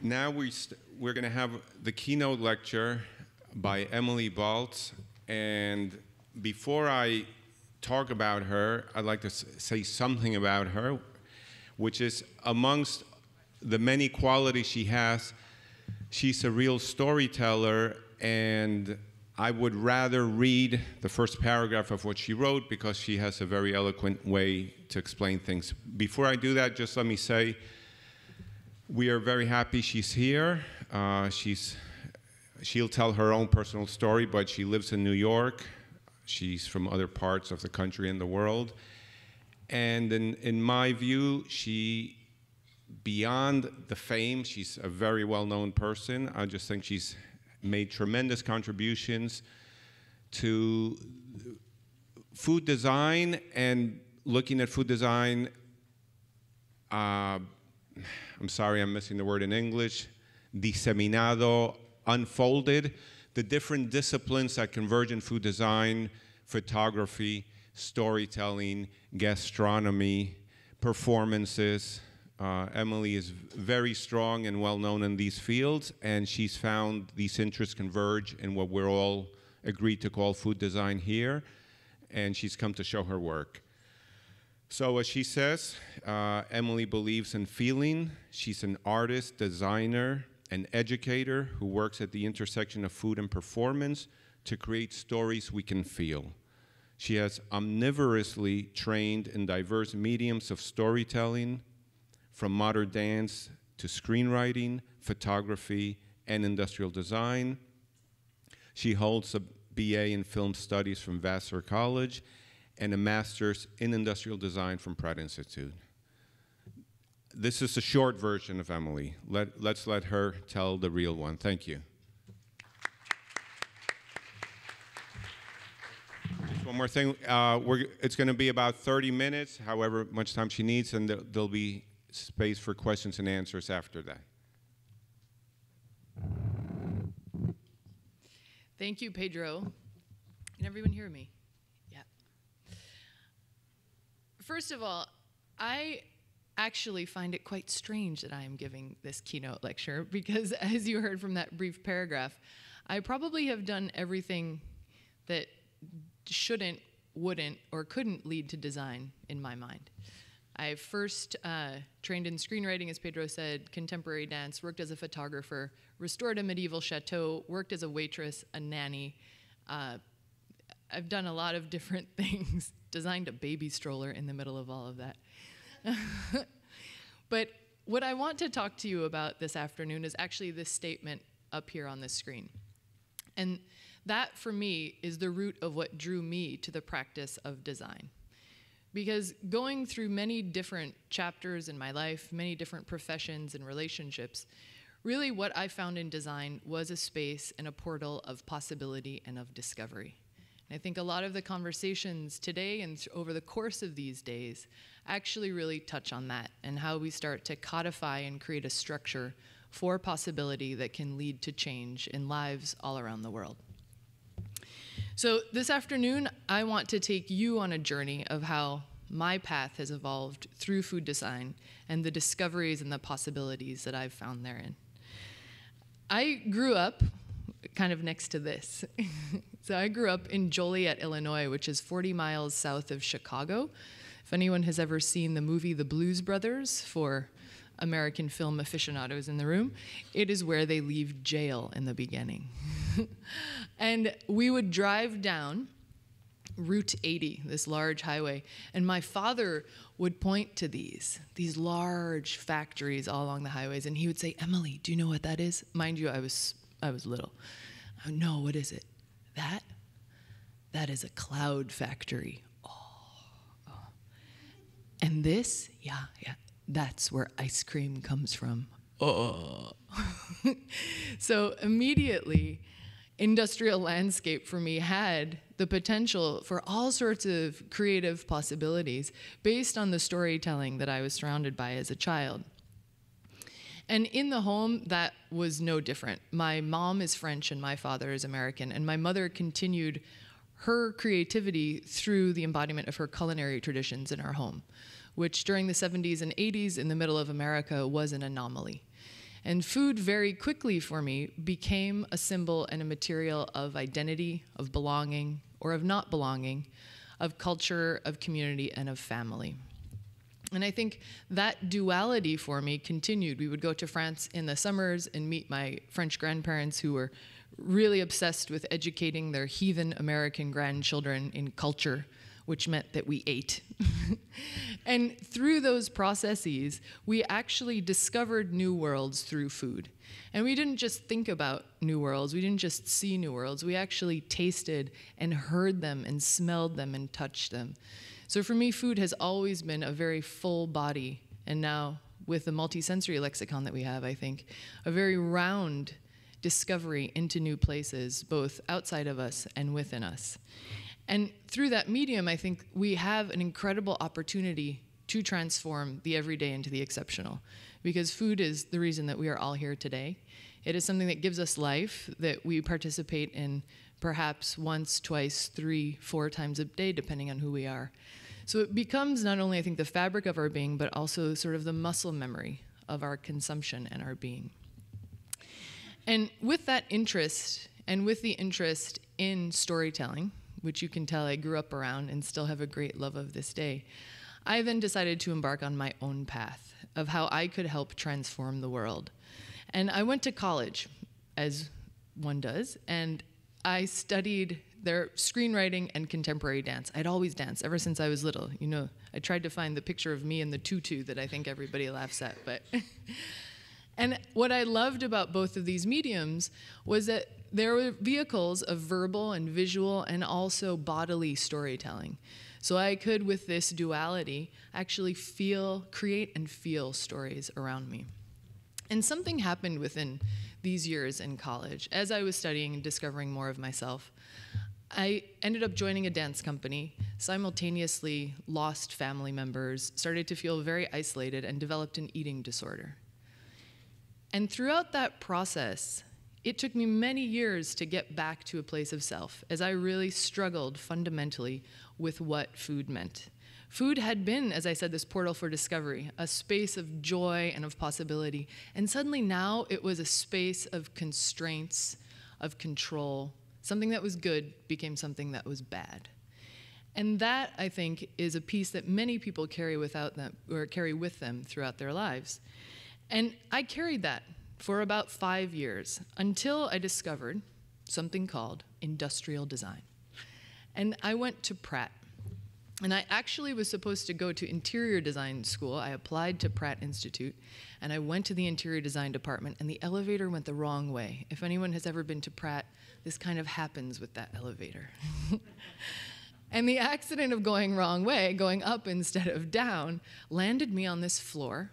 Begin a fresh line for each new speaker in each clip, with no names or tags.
Now we're going to have the keynote lecture by Emily Baltz. And before I talk about her, I'd like to say something about her, which is amongst the many qualities she has, she's a real storyteller, and I would rather read the first paragraph of what she wrote because she has a very eloquent way to explain things. Before I do that, just let me say, we are very happy she's here. She'll tell her own personal story, but she lives in New York. She's from other parts of the country and the world. And in my view, beyond the fame, she's a very well-known person. I just think she's made tremendous contributions to food design and looking at food design. I'm sorry, I'm missing the word in English. Diseminado, unfolded, the different disciplines that converge in food design: photography, storytelling, gastronomy, performances. Emily is very strong and well known in these fields, and she's found these interests converge in what we're all agreed to call food design here, and she's come to show her work. So as she says, Emily believes in feeling. She's an artist, designer, and educator who works at the intersection of food and performance to create stories we can feel. She has omnivorously trained in diverse mediums of storytelling, from modern dance to screenwriting, photography, and industrial design. She holds a BA in film studies from Vassar College and a master's in industrial design from Pratt Institute. This is a short version of Emily. Let's let her tell the real one. Thank you. Just one more thing. It's going to be about 30 minutes, however much time she needs, and there'll be space for questions and answers after that.
Thank you, Pedro. Can everyone hear me? Yeah. First of all, I actually find it quite strange that I am giving this keynote lecture because, as you heard from that brief paragraph, I probably have done everything that shouldn't, wouldn't, or couldn't lead to design in my mind. I first trained in screenwriting, as Pedro said, contemporary dance, worked as a photographer, restored a medieval chateau, worked as a waitress, a nanny. I've done a lot of different things, designed a baby stroller in the middle of all of that. But what I want to talk to you about this afternoon is actually this statement up here on the screen. And that, for me, is the root of what drew me to the practice of design. Because going through many different chapters in my life, many different professions and relationships, really what I found in design was a space and a portal of possibility and of discovery. And I think a lot of the conversations today and over the course of these days actually really touch on that and how we start to codify and create a structure for possibility that can lead to change in lives all around the world. So this afternoon, I want to take you on a journey of how my path has evolved through food design and the discoveries and the possibilities that I've found therein. I grew up kind of next to this. So I grew up in Joliet, Illinois, which is 40 miles south of Chicago. If anyone has ever seen the movie The Blues Brothers, for American film aficionados in the room, it is where they leave jail in the beginning. And we would drive down Route 80, this large highway, and my father would point to these large factories all along the highways, and he would say, "Emily, do you know what that is?" Mind you, I was little. "No, what is it?" That is a cloud factory. Oh. And this, yeah, that's where ice cream comes from. Oh. So immediately, industrial landscape for me had the potential for all sorts of creative possibilities based on the storytelling that I was surrounded by as a child. And in the home, that was no different. My mom is French and my father is American, and my mother continued her creativity through the embodiment of her culinary traditions in our home, which during the 70s and 80s in the middle of America was an anomaly. And food very quickly for me became a symbol and a material of identity, of belonging, or of not belonging, of culture, of community, and of family. And I think that duality for me continued. We would go to France in the summers and meet my French grandparents who were really obsessed with educating their heathen American grandchildren in culture, which meant that we ate. And through those processes, we actually discovered new worlds through food. And we didn't just think about new worlds, we didn't just see new worlds, we actually tasted and heard them and smelled them and touched them. So for me, food has always been a very full body, and now with the multisensory lexicon that we have, I think, a very round discovery into new places, both outside of us and within us. And through that medium, I think we have an incredible opportunity to transform the everyday into the exceptional, because food is the reason that we are all here today. It is something that gives us life, that we participate in perhaps once, twice, 3, 4 times a day, depending on who we are. So it becomes not only, I think, the fabric of our being, but also sort of the muscle memory of our consumption and our being. And with that interest, and with the interest in storytelling, which you can tell I grew up around and still have a great love of this day, I then decided to embark on my own path of how I could help transform the world. And I went to college, as one does, and I studied their screenwriting and contemporary dance. I'd always danced ever since I was little. You know, I tried to find the picture of me in the tutu that I think everybody laughs at, but... And what I loved about both of these mediums was that there were vehicles of verbal and visual and also bodily storytelling. So I could, with this duality, actually create and feel stories around me. And something happened within these years in college. As I was studying and discovering more of myself, I ended up joining a dance company, simultaneously lost family members, started to feel very isolated, and developed an eating disorder. And throughout that process, it took me many years to get back to a place of self, as I really struggled fundamentally with what food meant. Food had been, as I said, this portal for discovery, a space of joy and of possibility. And suddenly now it was a space of constraints, of control. Something that was good became something that was bad. And that, I think, is a piece that many people carry with them throughout their lives. And I carried that for about 5 years until I discovered something called industrial design. And I went to Pratt. And I actually was supposed to go to interior design school. I applied to Pratt Institute, and I went to the interior design department, and the elevator went the wrong way. If anyone has ever been to Pratt, this kind of happens with that elevator. And the accident of going wrong way, going up instead of down, landed me on this floor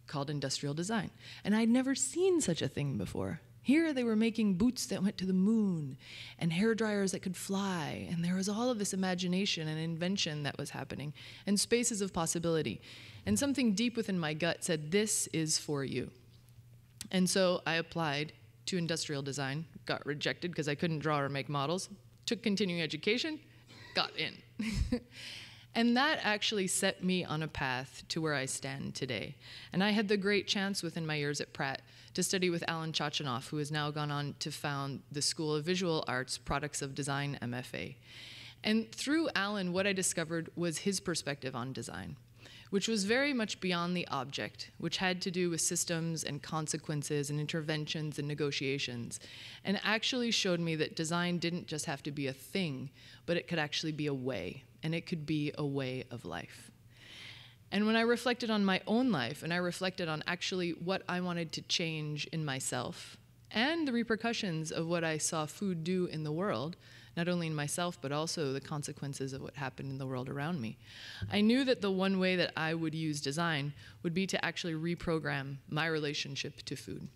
called industrial design. And I'd never seen such a thing before. Here they were making boots that went to the moon and hair dryers that could fly. And there was all of this imagination and invention that was happening and spaces of possibility. And something deep within my gut said, this is for you. And so I applied to industrial design, got rejected because I couldn't draw or make models, took continuing education, got in. And that actually set me on a path to where I stand today. And I had the great chance within my years at Pratt to study with Alan Chachanoff, who has now gone on to found the School of Visual Arts Products of Design MFA. And through Alan, what I discovered was his perspective on design, which was very much beyond the object, which had to do with systems and consequences and interventions and negotiations, and actually showed me that design didn't just have to be a thing, but it could actually be a way. And it could be a way of life. And when I reflected on my own life, and I reflected on actually what I wanted to change in myself, and the repercussions of what I saw food do in the world, not only in myself, but also the consequences of what happened in the world around me, I knew that the one way that I would use design would be to actually reprogram my relationship to food.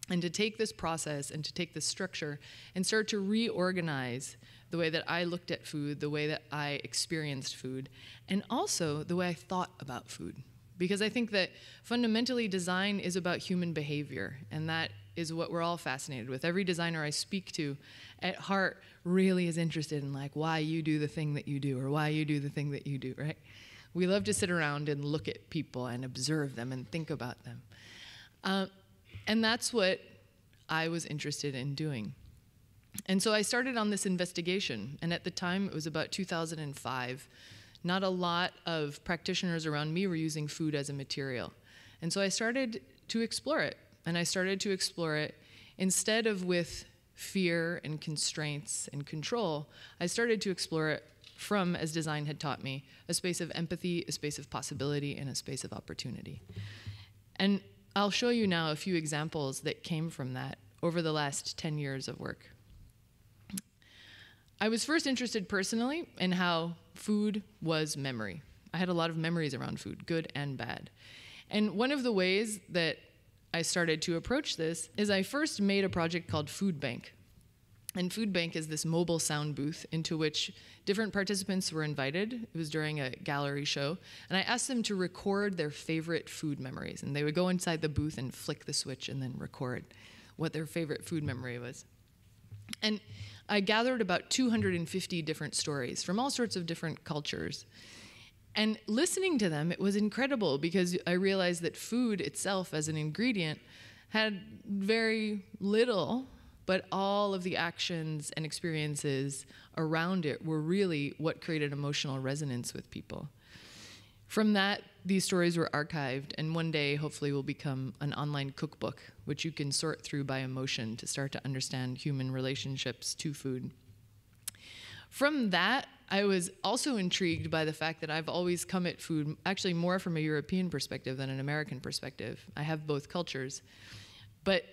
And to take this process and to take this structure and start to reorganize the way that I looked at food, the way that I experienced food, and also the way I thought about food. Because I think that fundamentally design is about human behavior, and that is what we're all fascinated with. Every designer I speak to at heart really is interested in like why you do the thing that you do or why you do the thing that you do, right? We love to sit around and look at people and observe them and think about them. And that's what I was interested in doing. And so I started on this investigation, and at the time, it was about 2005. Not a lot of practitioners around me were using food as a material. And so I started to explore it, and I started to explore it instead of with fear and constraints and control. I started to explore it from, as design had taught me, a space of empathy, a space of possibility, and a space of opportunity. And I'll show you now a few examples that came from that over the last 10 years of work. I was first interested personally in how food was memory. I had a lot of memories around food, good and bad. And one of the ways that I started to approach this is I first made a project called Food Bank. And Food Bank is this mobile sound booth into which different participants were invited. It was during a gallery show. And I asked them to record their favorite food memories. And they would go inside the booth and flick the switch and then record what their favorite food memory was. And I gathered about 250 different stories from all sorts of different cultures. And listening to them, it was incredible because I realized that food itself as an ingredient had very little, but all of the actions and experiences around it were really what created emotional resonance with people. From that, these stories were archived, and one day, hopefully, will become an online cookbook, which you can sort through by emotion to start to understand human relationships to food. From that, I was also intrigued by the fact that I've always come at food actually more from a European perspective than an American perspective. I have both cultures. But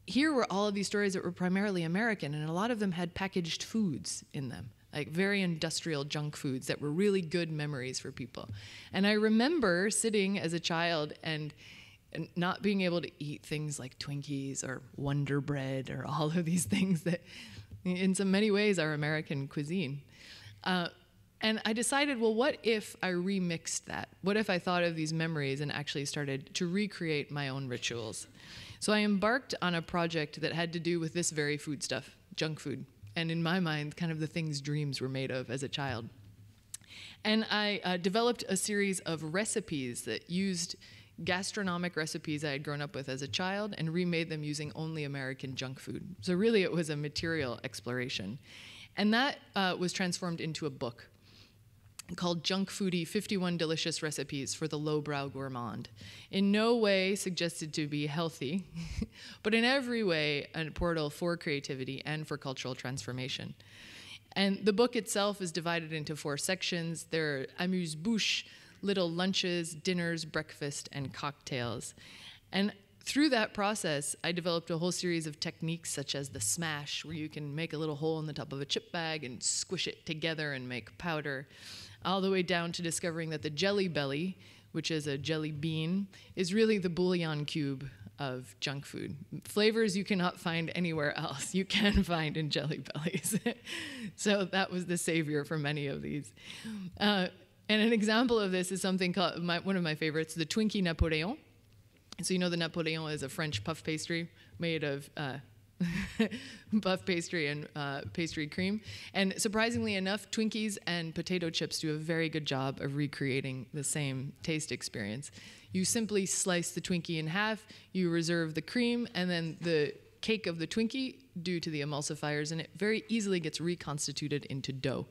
here were all of these stories that were primarily American, and a lot of them had packaged foods in them, like very industrial junk foods that were really good memories for people. And I remember sitting as a child and not being able to eat things like Twinkies or Wonder Bread or all of these things that in so many ways are American cuisine. And I decided, well, what if I remixed that? What if I thought of these memories and actually started to recreate my own rituals? So I embarked on a project that had to do with this very food stuff, junk food. And in my mind, kind of the things dreams were made of as a child. And I developed a series of recipes that used gastronomic recipes I had grown up with as a child and remade them using only American junk food. So really it was a material exploration. And that was transformed into a book called Junk Foodie: 51 Delicious Recipes for the Lowbrow Gourmand. In no way suggested to be healthy, but in every way a portal for creativity and for cultural transformation. And the book itself is divided into 4 sections. There are amuse-bouche, little lunches, dinners, breakfast, and cocktails. And through that process, I developed a whole series of techniques such as the smash, where you can make a little hole in the top of a chip bag and squish it together and make powder, all the way down to discovering that the jelly belly, which is a jelly bean, is really the bouillon cube of junk food. Flavors you cannot find anywhere else, you can find in jelly bellies. So that was the savior for many of these. And an example of this is something called, one of my favorites, the Twinkie Napoleon. So you know the Napoleon is a French puff pastry made of puff pastry and pastry cream. And surprisingly enough, Twinkies and potato chips do a very good job of recreating the same taste experience. You simply slice the Twinkie in half, you reserve the cream, and then the cake of the Twinkie, due to the emulsifiers in it, very easily gets reconstituted into dough.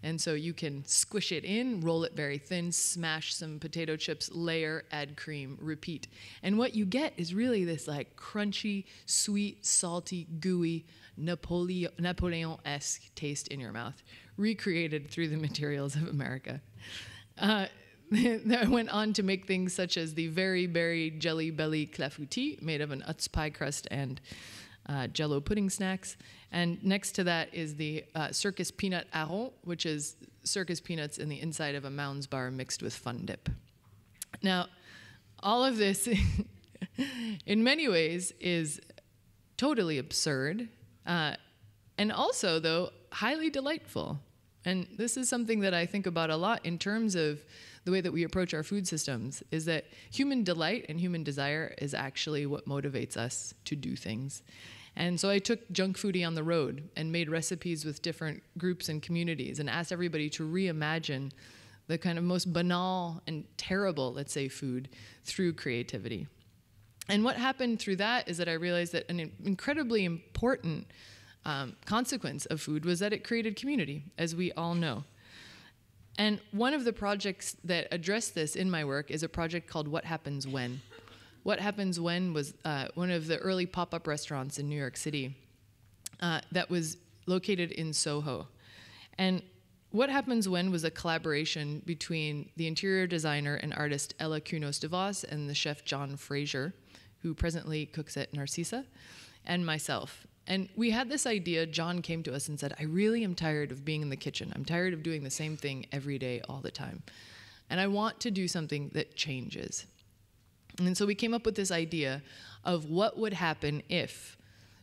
And so you can squish it in, roll it very thin, smash some potato chips, layer, add cream, repeat. And what you get is really this like crunchy, sweet, salty, gooey, Napoleon-esque taste in your mouth, recreated through the materials of America. I went on to make things such as the very berry jelly belly clafoutis, made of an Utz pie crust and Jell-O pudding snacks. And next to that is the circus peanut hareng, which is circus peanuts in the inside of a Mounds bar mixed with Fun Dip. Now, all of this, in many ways, is totally absurd, and also, though, highly delightful. And this is something that I think about a lot in terms of the way that we approach our food systems, is that human delight and human desire is actually what motivates us to do things. And so I took Junk Foodie on the road and made recipes with different groups and communities and asked everybody to reimagine the kind of most banal and terrible, let's say, food through creativity. And what happened through that is that I realized that an incredibly important consequence of food was that it created community, as we all know. And one of the projects that address this in my work is a project called What Happens When. What Happens When was one of the early pop-up restaurants in New York City that was located in Soho. And What Happens When was a collaboration between the interior designer and artist Ella Kunos de Vos and the chef John Fraser, who presently cooks at Narcissa, and myself. And we had this idea. John came to us and said, I really am tired of being in the kitchen. I'm tired of doing the same thing every day, all the time. And I want to do something that changes. And so we came up with this idea of what would happen if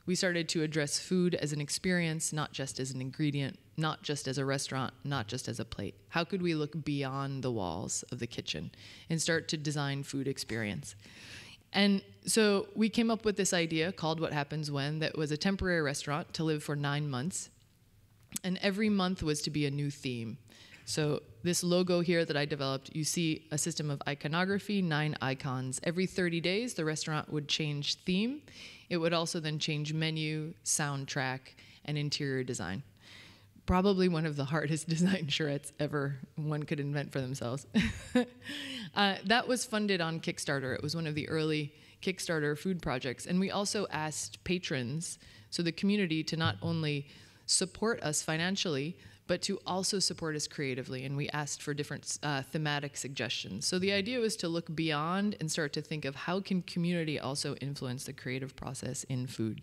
we started to address food as an experience, not just as an ingredient, not just as a restaurant, not just as a plate. How could we look beyond the walls of the kitchen and start to design food experience? And so we came up with this idea called What Happens When, that was a temporary restaurant to live for 9 months. And every month was to be a new theme. So this logo here that I developed, you see a system of iconography, 9 icons. Every 30 days, the restaurant would change theme. It would also then change menu, soundtrack, and interior design. Probably one of the hardest design charrettes ever one could invent for themselves. That was funded on Kickstarter. It was one of the early Kickstarter food projects. And we also asked patrons, so the community, to not only support us financially, but to also support us creatively. And we asked for different thematic suggestions. So the idea was to look beyond and start to think of how can community also influence the creative process in food.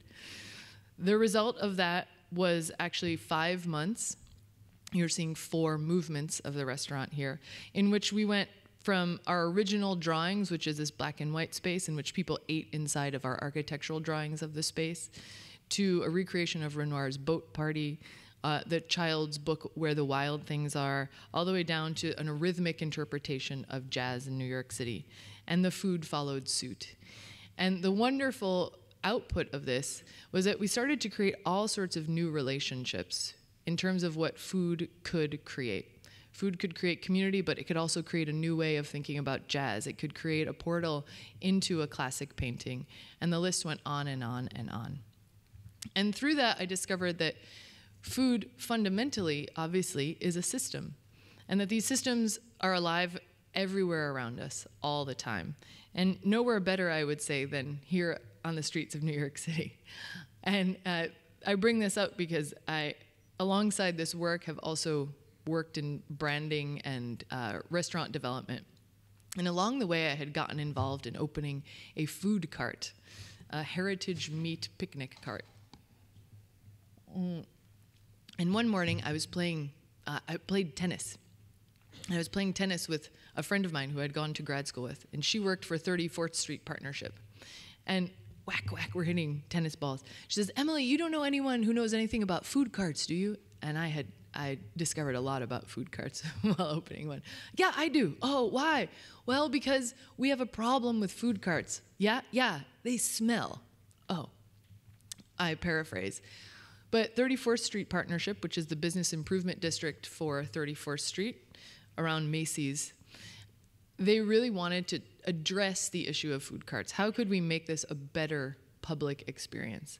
The result of that was actually 5 months. You're seeing 4 movements of the restaurant here, in which we went from our original drawings, which is this black and white space in which people ate inside of our architectural drawings of the space, to a recreation of Renoir's Boat Party, the child's book Where the Wild Things Are, all the way down to an rhythmic interpretation of jazz in New York City. And the food followed suit. And the wonderful output of this was that we started to create all sorts of new relationships in terms of what food could create. Food could create community, but it could also create a new way of thinking about jazz. It could create a portal into a classic painting. And the list went on and on and on. And through that, I discovered that food fundamentally, obviously, is a system. And that these systems are alive everywhere around us all the time. And nowhere better, I would say, than here on the streets of New York City. And I bring this up because I, alongside this work, have also worked in branding and restaurant development. And along the way, I had gotten involved in opening a food cart, a heritage meat picnic cart. And one morning, I played tennis. I was playing tennis with a friend of mine who I'd gone to grad school with, and she worked for 34th Street Partnership. And whack, whack, we're hitting tennis balls. She says, Emily, you don't know anyone who knows anything about food carts, do you? And I discovered a lot about food carts while opening one. Yeah, I do. Oh, why? Well, because we have a problem with food carts. Yeah, they smell. Oh, I paraphrase. But 34th Street Partnership, which is the business improvement district for 34th Street, around Macy's, they really wanted to address the issue of food carts. How could we make this a better public experience?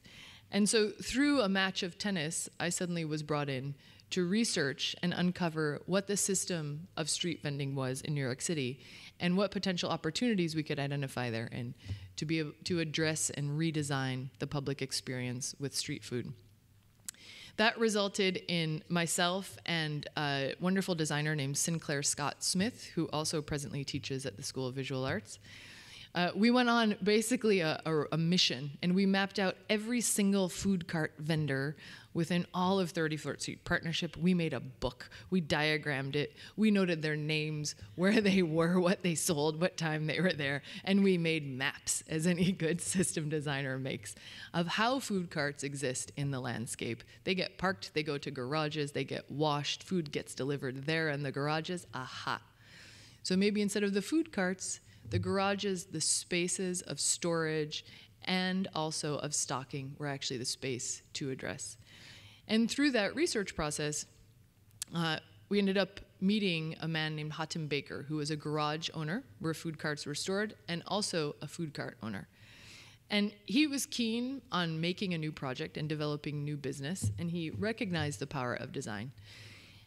And so through a match of tennis, I suddenly was brought in to research and uncover what the system of street vending was in New York City and what potential opportunities we could identify there and to be able to address and redesign the public experience with street food. That resulted in myself and a wonderful designer named Sinclair Scott Smith, who also presently teaches at the School of Visual Arts. We went on basically a mission, and we mapped out every single food cart vendor within all of 34th Street Partnership. We made a book. We diagrammed it. We noted their names, where they were, what they sold, what time they were there, and we made maps, as any good system designer makes, of how food carts exist in the landscape. They get parked, they go to garages, they get washed, food gets delivered there in the garages. Aha. So maybe instead of the food carts, the garages, the spaces of storage, and also of stocking were actually the space to address. And through that research process, we ended up meeting a man named Hatem Baker, who was a garage owner where food carts were stored, and also a food cart owner. And he was keen on making a new project and developing new business, and he recognized the power of design.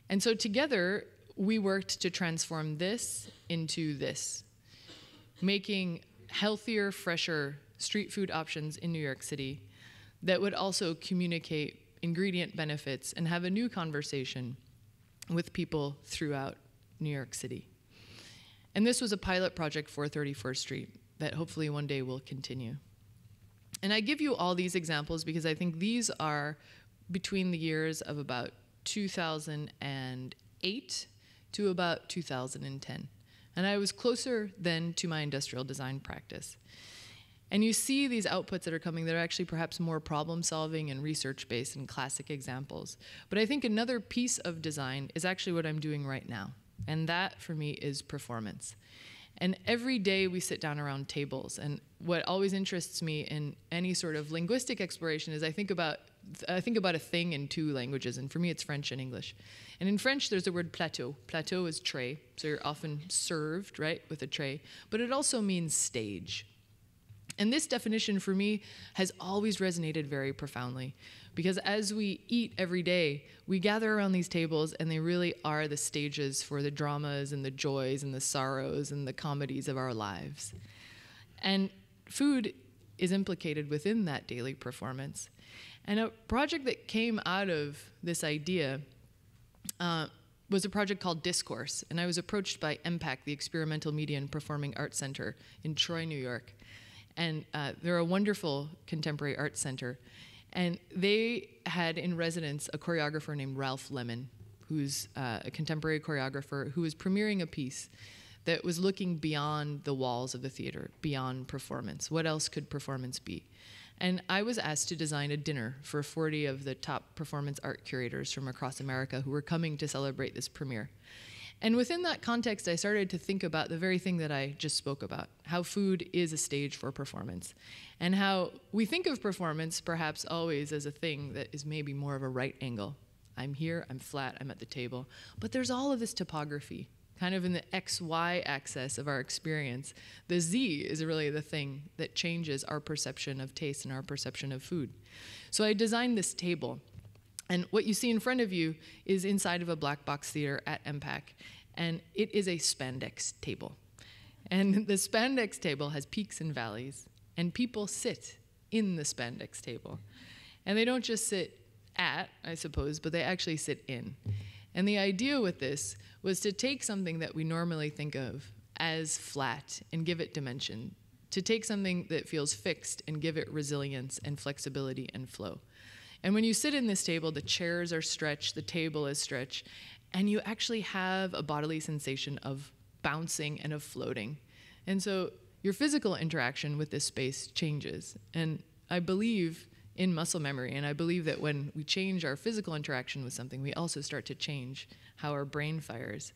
And so together, we worked to transform this into this, making healthier, fresher street food options in New York City that would also communicate ingredient benefits and have a new conversation with people throughout New York City. And this was a pilot project for 31st Street that hopefully one day will continue. And I give you all these examples because I think these are between the years of about 2008 to about 2010. And I was closer then to my industrial design practice. And you see these outputs that are coming that are actually perhaps more problem solving and research based and classic examples. But I think another piece of design is actually what I'm doing right now. And that for me is performance. And every day we sit down around tables. And what always interests me in any sort of linguistic exploration is I think about a thing in two languages. And for me, it's French and English. And in French, there's the word plateau. Plateau is tray. So you're often served, right, with a tray. But it also means stage. And this definition for me has always resonated very profoundly because as we eat every day, we gather around these tables and they really are the stages for the dramas and the joys and the sorrows and the comedies of our lives. And food is implicated within that daily performance. And a project that came out of this idea was a project called Discourse. And I was approached by EMPAC, the Experimental Media and Performing Arts Center in Troy, New York. And they're a wonderful contemporary arts center. And they had in residence a choreographer named Ralph Lemon, who's a contemporary choreographer who was premiering a piece that was looking beyond the walls of the theater, beyond performance. What else could performance be? And I was asked to design a dinner for 40 of the top performance art curators from across America who were coming to celebrate this premiere. And within that context, I started to think about the very thing that I just spoke about, how food is a stage for performance, and how we think of performance perhaps always as a thing that is maybe more of a right angle. I'm here, I'm flat, I'm at the table. But there's all of this topography, kind of in the XY axis of our experience. The Z is really the thing that changes our perception of taste and our perception of food. So I designed this table. And what you see in front of you is inside of a black box theater at MPAC, and it is a spandex table. And the spandex table has peaks and valleys, and people sit in the spandex table. And they don't just sit at, I suppose, but they actually sit in. And the idea with this was to take something that we normally think of as flat and give it dimension, to take something that feels fixed and give it resilience and flexibility and flow. And when you sit in this table, the chairs are stretched, the table is stretched, and you actually have a bodily sensation of bouncing and of floating. And so your physical interaction with this space changes. And I believe in muscle memory, and I believe that when we change our physical interaction with something, we also start to change how our brain fires.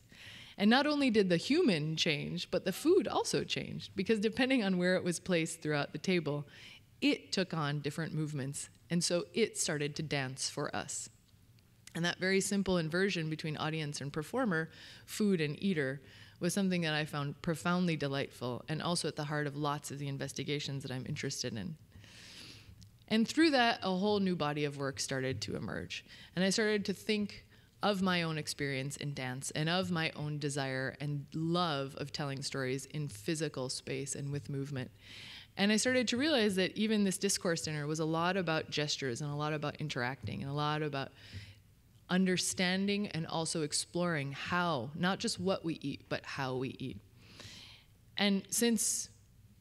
And not only did the human change, but the food also changed, because depending on where it was placed throughout the table, it took on different movements. And so it started to dance for us. And that very simple inversion between audience and performer, food and eater, was something that I found profoundly delightful and also at the heart of lots of the investigations that I'm interested in. And through that, a whole new body of work started to emerge. And I started to think of my own experience in dance and of my own desire and love of telling stories in physical space and with movement. And I started to realize that even this discourse dinner was a lot about gestures and a lot about interacting and a lot about understanding and also exploring how, not just what we eat, but how we eat. And since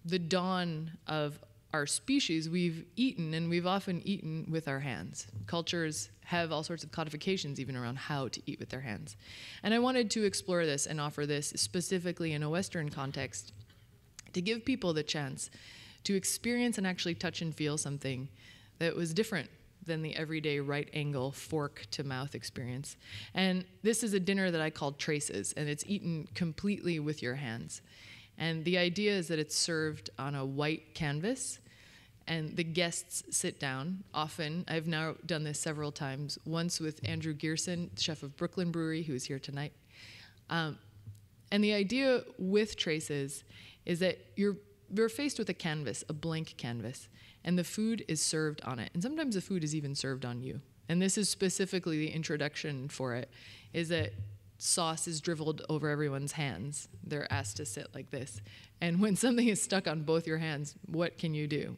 the dawn of our species, we've eaten, and we've often eaten with our hands. Cultures have all sorts of codifications even around how to eat with their hands. And I wanted to explore this and offer this specifically in a Western context to give people the chance to experience and actually touch and feel something that was different than the everyday right angle fork to mouth experience. And this is a dinner that I called Traces, and it's eaten completely with your hands. And the idea is that it's served on a white canvas, and the guests sit down. Often, I've now done this several times, once with Andrew Gearson, chef of Brooklyn Brewery, who's here tonight. And the idea with Traces is that you're we're faced with a canvas, a blank canvas, and the food is served on it. And sometimes the food is even served on you. And this is specifically the introduction for it, is that sauce is dribbled over everyone's hands. They're asked to sit like this. And when something is stuck on both your hands, what can you do?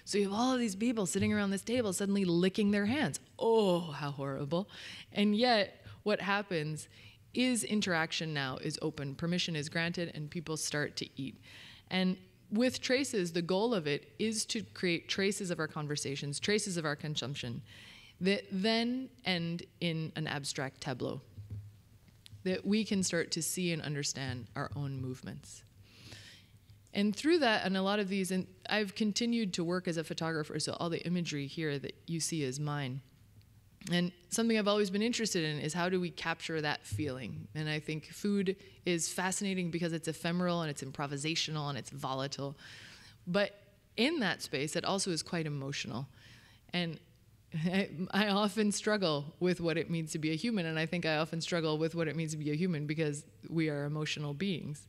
So you have all of these people sitting around this table suddenly licking their hands. Oh, how horrible. And yet, what happens is interaction now is open. Permission is granted, and people start to eat. And with traces, the goal of it is to create traces of our conversations, traces of our consumption, that then end in an abstract tableau, that we can start to see and understand our own movements. And through that, and a lot of these, and I've continued to work as a photographer, so all the imagery here that you see is mine. And something I've always been interested in is how do we capture that feeling? And I think food is fascinating because it's ephemeral and it's improvisational and it's volatile. But in that space, it also is quite emotional. And I often struggle with what it means to be a human, and I think I often struggle with what it means to be a human because we are emotional beings.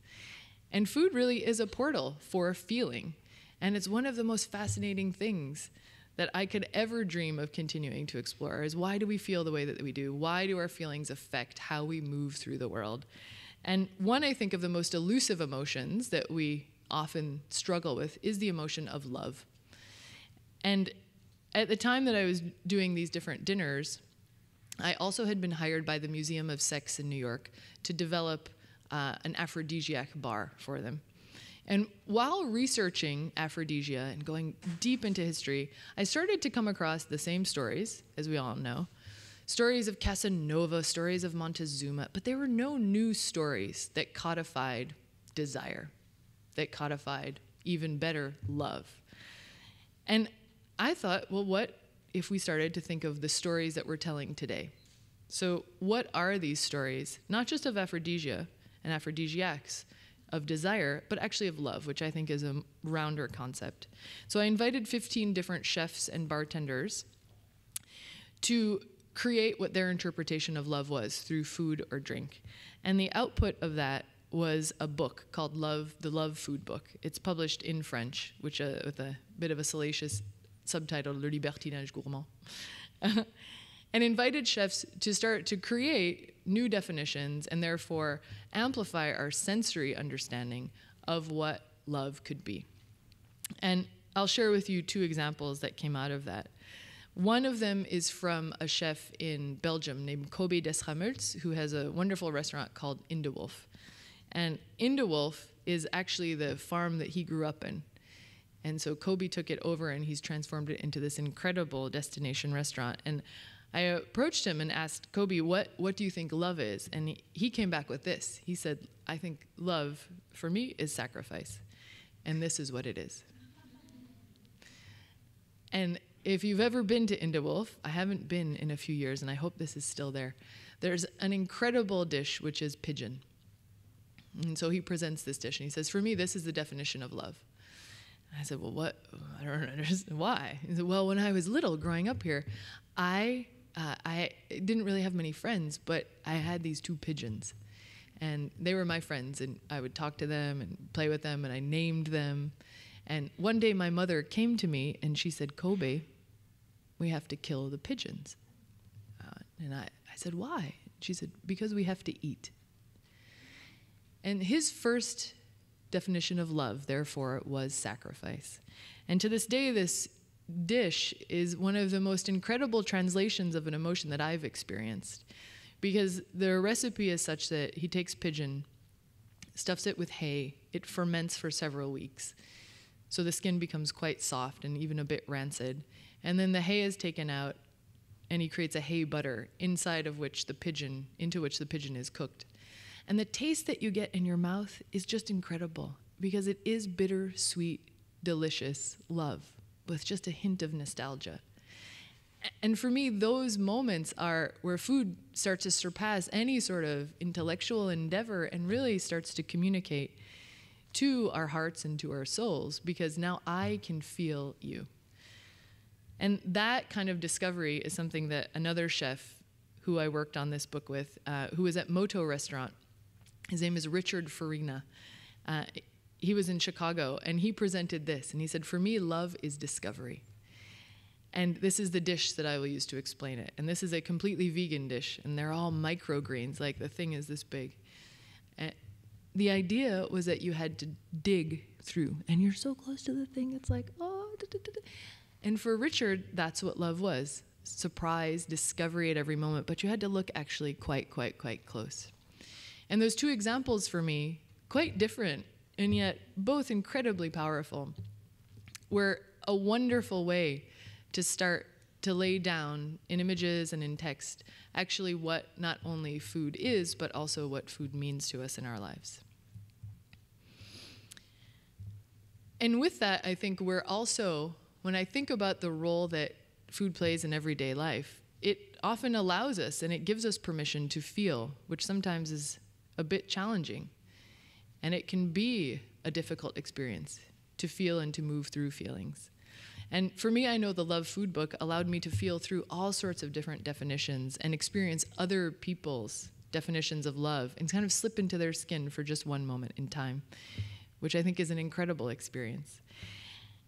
And food really is a portal for a feeling. And it's one of the most fascinating things that I could ever dream of continuing to explore is why do we feel the way that we do? Why do our feelings affect how we move through the world? And one, I think, of the most elusive emotions that we often struggle with is the emotion of love. And at the time that I was doing these different dinners, I also had been hired by the Museum of Sex in New York to develop an aphrodisiac bar for them. And while researching aphrodisia and going deep into history, I started to come across the same stories, as we all know, stories of Casanova, stories of Montezuma, but there were no new stories that codified desire, that codified, even better, love. And I thought, well, what if we started to think of the stories that we're telling today? So what are these stories, not just of aphrodisia and aphrodisiacs, of desire, but actually of love, which I think is a rounder concept. So I invited 15 different chefs and bartenders to create what their interpretation of love was through food or drink. And the output of that was a book called Love, the Love Food Book. It's published in French, which with a bit of a salacious subtitle, Le Libertinage Gourmand. And invited chefs to start to create new definitions and therefore amplify our sensory understanding of what love could be. And I'll share with you two examples that came out of that. One of them is from a chef in Belgium named Kobe Desramels, who has a wonderful restaurant called In de Wolf. And In de Wolf is actually the farm that he grew up in. And so Kobe took it over and he's transformed it into this incredible destination restaurant. And I approached him and asked, Kobe, what do you think love is? And he came back with this. He said, I think love, for me, is sacrifice. And this is what it is. And if you've ever been to In de Wolf, I haven't been in a few years, and I hope this is still there. There's an incredible dish, which is pigeon. And so he presents this dish, and he says, for me, this is the definition of love. And I said, well, what? I don't understand. Why? He said, well, when I was little, growing up here, I didn't really have many friends, but I had these two pigeons. And they were my friends, and I would talk to them and play with them, and I named them. And one day my mother came to me, and she said, Kobe, we have to kill the pigeons. And I said, why? She said, because we have to eat. And his first definition of love, therefore, was sacrifice. And to this day, this dish is one of the most incredible translations of an emotion that I've experienced, because the recipe is such that he takes pigeon, stuffs it with hay, it ferments for several weeks, so the skin becomes quite soft and even a bit rancid, and then the hay is taken out and he creates a hay butter into which the pigeon is cooked. And the taste that you get in your mouth is just incredible, because it is bitter, sweet, delicious love with just a hint of nostalgia. And for me, those moments are where food starts to surpass any sort of intellectual endeavor and really starts to communicate to our hearts and to our souls, because now I can feel you. And that kind of discovery is something that another chef who I worked on this book with, who was at Moto Restaurant, his name is Richard Farina. Uh, he was in Chicago, and he presented this, and he said, "For me, love is discovery." And this is the dish that I will use to explain it. And this is a completely vegan dish, and they're all microgreens, like the thing is this big. The idea was that you had to dig through, and you're so close to the thing, it's like, oh, da, da, da, da. And for Richard, that's what love was. Surprise, discovery at every moment, but you had to look actually quite close. And those two examples for me, quite different, and yet both incredibly powerful, were a wonderful way to start to lay down in images and in text actually what not only food is, but also what food means to us in our lives. And with that, I think we're also, when I think about the role that food plays in everyday life, it often allows us and it gives us permission to feel, which sometimes is a bit challenging. And it can be a difficult experience to feel and to move through feelings. And for me, I know the Love Food book allowed me to feel through all sorts of different definitions and experience other people's definitions of love and kind of slip into their skin for just one moment in time, which I think is an incredible experience.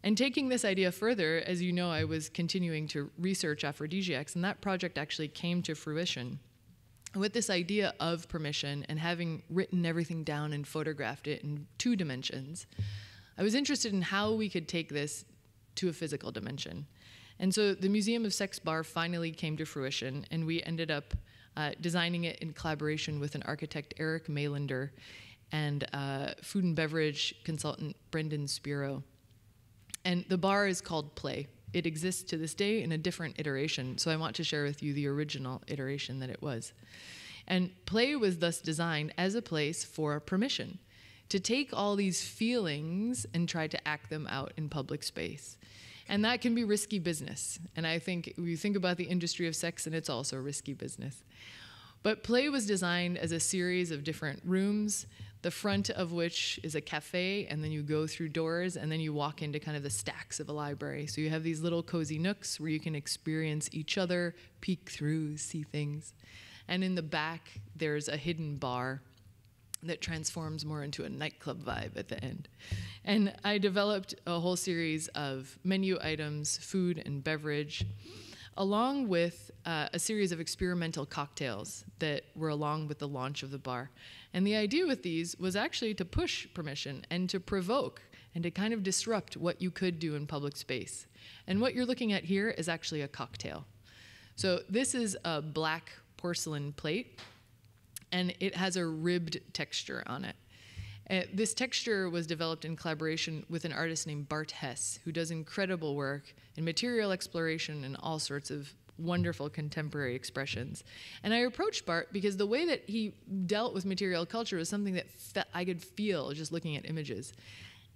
And taking this idea further, as you know, I was continuing to research aphrodisiacs, and that project actually came to fruition with this idea of permission and having written everything down and photographed it in 2 dimensions. I was interested in how we could take this to a physical dimension. And so the Museum of Sex Bar finally came to fruition, and we ended up designing it in collaboration with an architect, Eric Maylander, and food and beverage consultant, Brendan Spiro. And the bar is called Play. It exists to this day in a different iteration, so I want to share with you the original iteration that it was. And Play was thus designed as a place for permission, to take all these feelings and try to act them out in public space. And that can be risky business. And I think we think about the industry of sex, and it's also risky business. But Play was designed as a series of different rooms, the front of which is a cafe, and then you go through doors, and then you walk into kind of the stacks of a library. So you have these little cozy nooks where you can experience each other, peek through, see things. And in the back, there's a hidden bar that transforms more into a nightclub vibe at the end. And I developed a whole series of menu items, food and beverage, along with a series of experimental cocktails that were along with the launch of the bar. And the idea with these was actually to push permission and to provoke and to kind of disrupt what you could do in public space. And what you're looking at here is actually a cocktail. So this is a black porcelain plate, and it has a ribbed texture on it. This texture was developed in collaboration with an artist named Bart Hess, who does incredible work in material exploration and all sorts of wonderful contemporary expressions. And I approached Bart because the way that he dealt with material culture was something that I could feel just looking at images.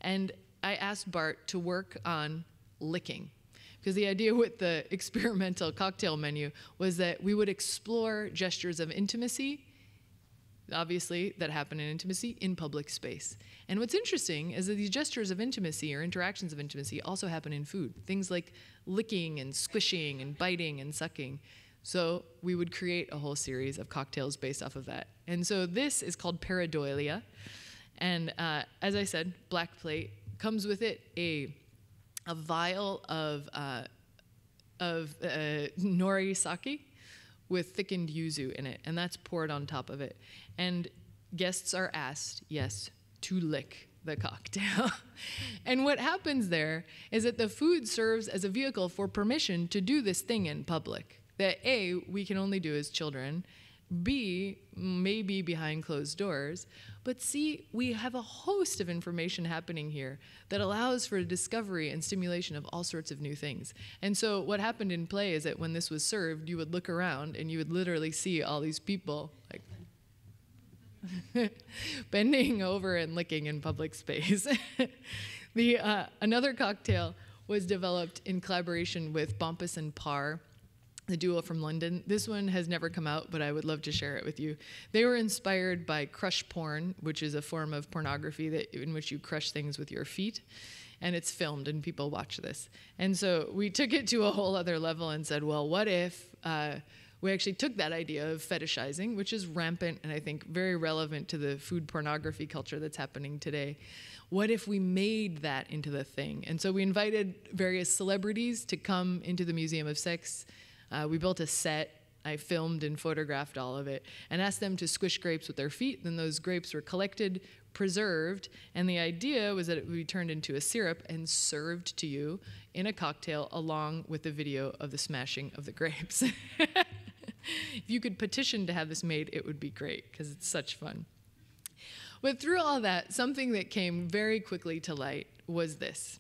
And I asked Bart to work on licking, because the idea with the experimental cocktail menu was that we would explore gestures of intimacy, obviously, that happen in intimacy in public space. And what's interesting is that these gestures of intimacy or interactions of intimacy also happen in food. Things like licking and squishing and biting and sucking. So we would create a whole series of cocktails based off of that. And so this is called Pareidolia. And as I said, black plate. Comes with it a vial of nori sake with thickened yuzu in it, and that's poured on top of it. And guests are asked, yes, to lick the cocktail. And what happens there is that the food serves as a vehicle for permission to do this thing in public that A, we can only do as children, B, maybe behind closed doors, but C, we have a host of information happening here that allows for discovery and stimulation of all sorts of new things. And so what happened in Play is that when this was served, you would look around and you would literally see all these people like bending over and licking in public space. Another cocktail was developed in collaboration with Bompus and Parr, the duo from London. This one has never come out, but I would love to share it with you. They were inspired by crush porn, which is a form of pornography in which you crush things with your feet. And it's filmed, and people watch this. And so we took it to a whole other level and said, well, what if we actually took that idea of fetishizing, which is rampant and I think very relevant to the food pornography culture that's happening today. What if we made that into the thing? And so we invited various celebrities to come into the Museum of Sex. We built a set. I filmed and photographed all of it and asked them to squish grapes with their feet. Then those grapes were collected, preserved, and the idea was that it would be turned into a syrup and served to you in a cocktail along with the video of the smashing of the grapes. If you could petition to have this made, it would be great because it's such fun. But through all that, something that came very quickly to light was this.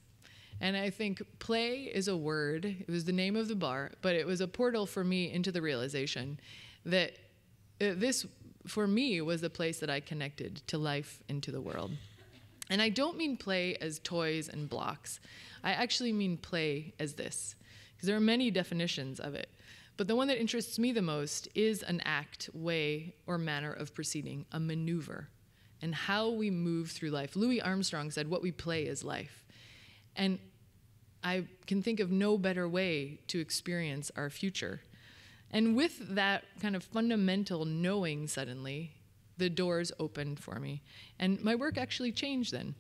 And I think play is a word. It was the name of the bar, but it was a portal for me into the realization that this, for me, was the place that I connected to life and to the world. And I don't mean play as toys and blocks. I actually mean play as this, because there are many definitions of it. But the one that interests me the most is an act, way, or manner of proceeding, a maneuver, and how we move through life. Louis Armstrong said, "What we play is life." And I can think of no better way to experience our future. And with that kind of fundamental knowing suddenly, the doors opened for me. And my work actually changed then.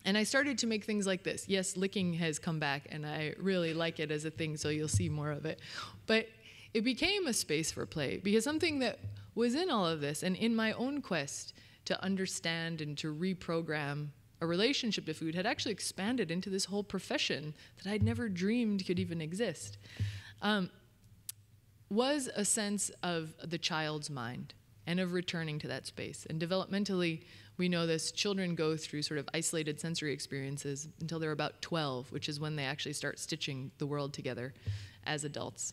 And I started to make things like this. Yes, licking has come back, and I really like it as a thing, so you'll see more of it. But it became a space for play, because something that was in all of this, and in my own quest to understand and to reprogram a relationship to food, had actually expanded into this whole profession that I'd never dreamed could even exist, was a sense of the child's mind and of returning to that space. And developmentally, we know this, children go through sort of isolated sensory experiences until they're about 12, which is when they actually start stitching the world together as adults.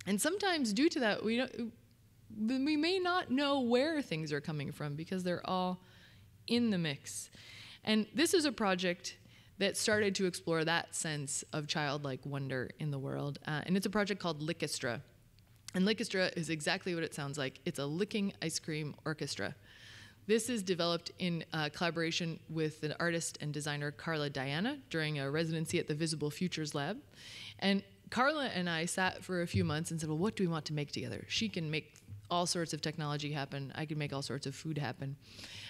And sometimes due to that, we may not know where things are coming from because they're all in the mix. And this is a project that started to explore that sense of childlike wonder in the world. And it's a project called Lickestra. And Lickestra is exactly what it sounds like. It's a licking ice cream orchestra. This is developed in collaboration with an artist and designer, Carla Diana, during a residency at the Visible Futures Lab. And Carla and I sat for a few months and said, well, what do we want to make together? She can make all sorts of technology happen. I can make all sorts of food happen.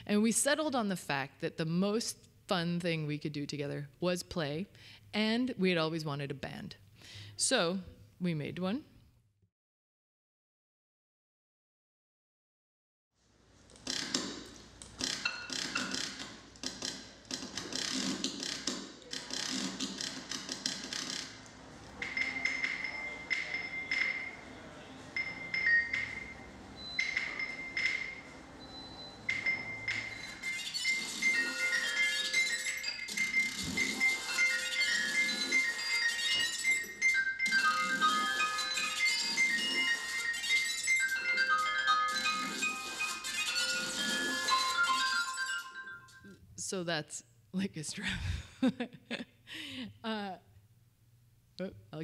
And we settled on the fact that the most fun thing we could do together was play, and we had always wanted a band. So we made one. So that's Lickestra. I'll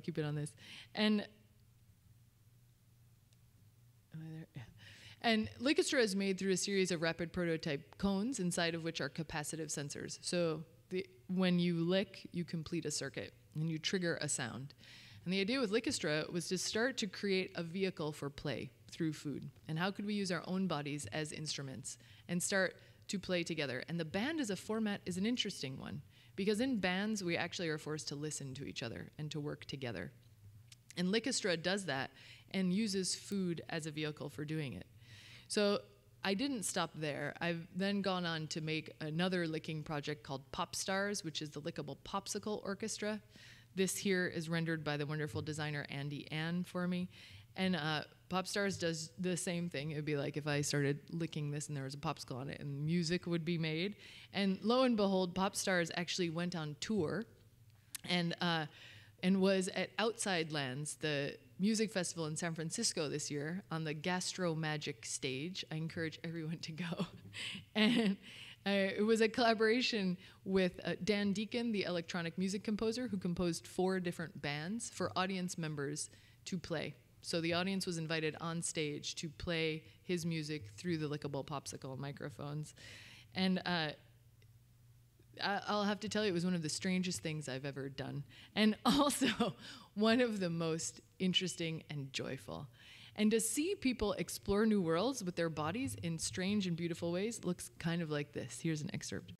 keep it on this. And am I there? Yeah. And Lickestra is made through a series of rapid prototype cones, inside of which are capacitive sensors. So when you lick, you complete a circuit and you trigger a sound. And the idea with Lickestra was to start to create a vehicle for play through food. And how could we use our own bodies as instruments and start to play together? And the band as a format is an interesting one, because in bands, we actually are forced to listen to each other and to work together. And Lickestra does that and uses food as a vehicle for doing it. So I didn't stop there. I've then gone on to make another licking project called Pop Stars, which is the Lickable Popsicle Orchestra. This here is rendered by the wonderful designer Andy Ann for me. And Pop Stars does the same thing. It would be like if I started licking this and there was a popsicle on it and music would be made. And lo and behold, Pop Stars actually went on tour and was at Outside Lands, the music festival in San Francisco this year, on the Gastro Magic stage. I encourage everyone to go. And it was a collaboration with Dan Deacon, the electronic music composer, who composed 4 different bands for audience members to play. So the audience was invited on stage to play his music through the Lickable Popsicle microphones. And I'll have to tell you, it was one of the strangest things I've ever done. And also one of the most interesting and joyful. And to see people explore new worlds with their bodies in strange and beautiful ways looks kind of like this. Here's an excerpt.